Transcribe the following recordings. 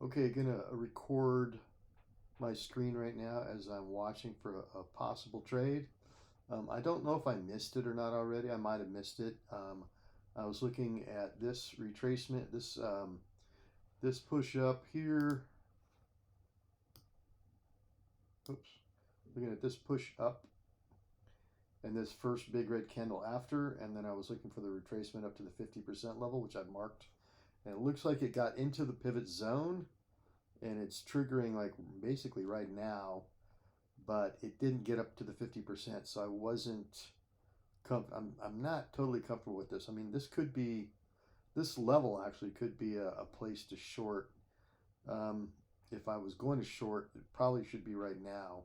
Okay, gonna record my screen right now as I'm watching for a possible trade. I don't know if I missed it or not already. I might have missed it. I was looking at this retracement, this push up here. Oops, looking at this push up and this first big red candle after, and then I was looking for the retracement up to the 50% level, which I've marked. And it looks like it got into the pivot zone, and it's triggering like basically right now, but it didn't get up to the 50%. So I wasn't, I'm not totally comfortable with this. I mean, this level actually could be a place to short. Um, if I was going to short, it probably should be right now.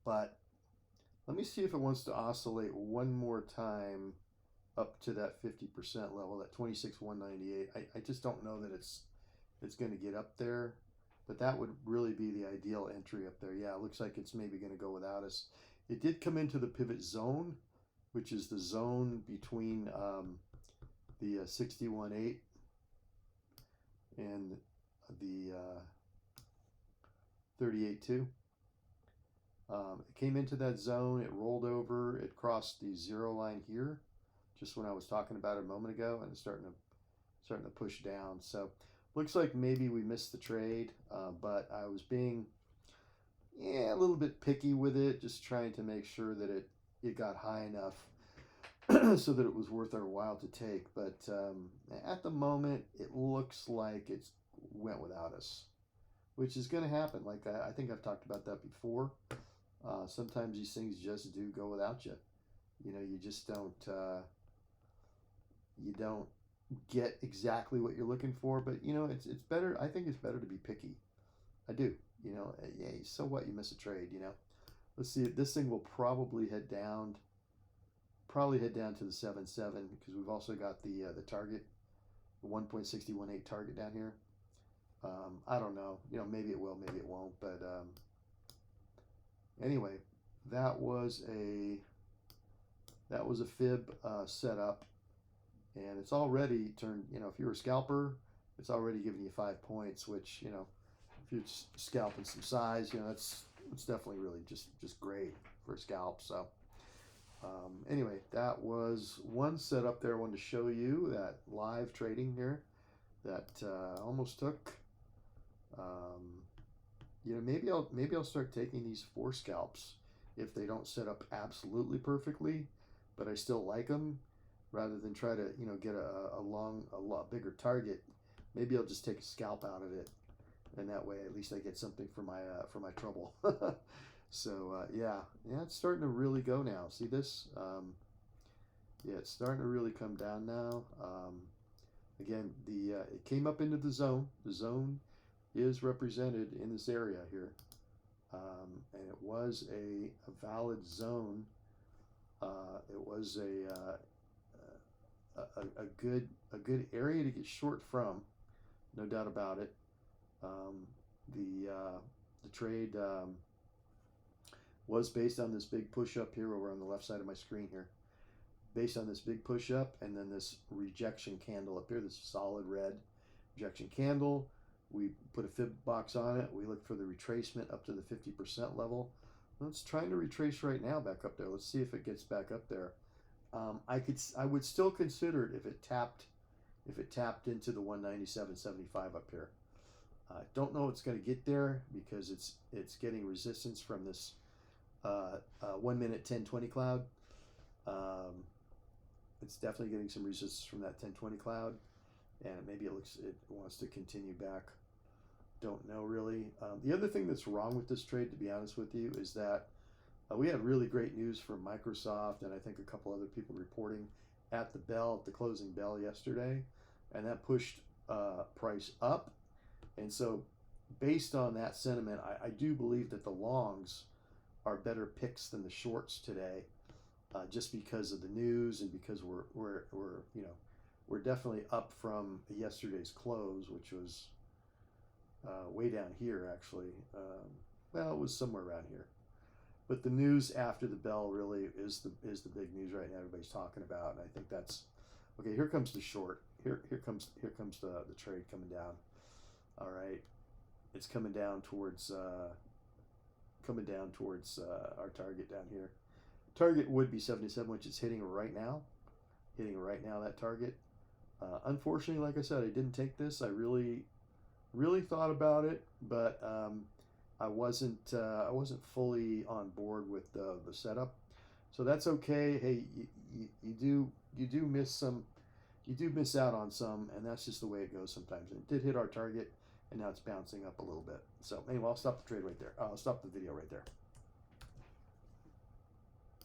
But let me see if it wants to oscillate one more time up to that 50% level, that 26,198. I just don't know that it's going to get up there, but that would really be the ideal entry up there. Yeah, it looks like it's maybe going to go without us. It did come into the pivot zone, which is the zone between the 61.8 and the 38.2. It came into that zone, it rolled over, it crossed the zero line here, just when I was talking about it a moment ago, and it's starting to push down. So looks like maybe we missed the trade, but I was being a little bit picky with it, just trying to make sure that it got high enough so that it was worth our while to take. But at the moment, it looks like it's went without us, which is going to happen. Like I think I've talked about that before. Sometimes these things just do go without you. You know, you just don't get exactly what you're looking for. But you know, it's better. I think it's better to be picky. I do. You know, yeah. So what? You miss a trade. You know. Let's see. This thing will probably head down. Probably head down to the 7.7 because we've also got the target, the 1.618 target down here. I don't know. You know, maybe it will, maybe it won't. But anyway, that was a fib setup, and it's already turned. You know, if you're a scalper, it's already giving you 5 points. Which, you know, if you're scalping some size, you know, it's definitely really just great for a scalp. So anyway, that was one setup there. I wanted to show you that live trading here that almost took. You know, maybe I'll start taking these 4 scalps if they don't set up absolutely perfectly, but I still like them, rather than try to, you know, get a lot bigger target. Maybe I'll just take a scalp out of it, and that way at least I get something for my trouble. So yeah, it's starting to really go now. See this? Yeah, it's starting to really come down now. Again, it came up into the zone. The zone is represented in this area here, and it was a valid zone. It was a good area to get short from, no doubt about it. Um, the trade was based on this big push up here over on the left side of my screen here, based on this big push up, and then this rejection candle up here, this solid red rejection candle. We put a fib box on it. We look for the retracement up to the 50% level. It's trying to retrace right now back up there. Let's see if it gets back up there. I would still consider it if it tapped into the 197.75 up here. I don't know it's going to get there because it's getting resistance from this 1 minute 10-20 cloud. It's definitely getting some resistance from that 10-20 cloud, and maybe it wants to continue back. Don't know really. The other thing that's wrong with this trade, to be honest with you, is that we had really great news from Microsoft, and I think a couple other people reporting at the closing bell yesterday, and that pushed price up. And so, based on that sentiment, I do believe that the longs are better picks than the shorts today, just because of the news and because we're definitely up from yesterday's close, which was way down here actually. Well, it was somewhere around here. But the news after the bell really is the big news right now. Everybody's talking about, and I think that's okay. Here comes the short. Here comes the trade coming down. All right, it's coming down towards our target down here. Target would be 77, which is hitting right now. Hitting right now, that target. Unfortunately, like I said, I didn't take this. I really thought about it, but I wasn't fully on board with the setup. So that's okay. Hey, you do miss some, you do miss out on some, and that's just the way it goes sometimes. And it did hit our target, and now it's bouncing up a little bit. So anyway, I'll stop the trade right there. I'll stop the video right there.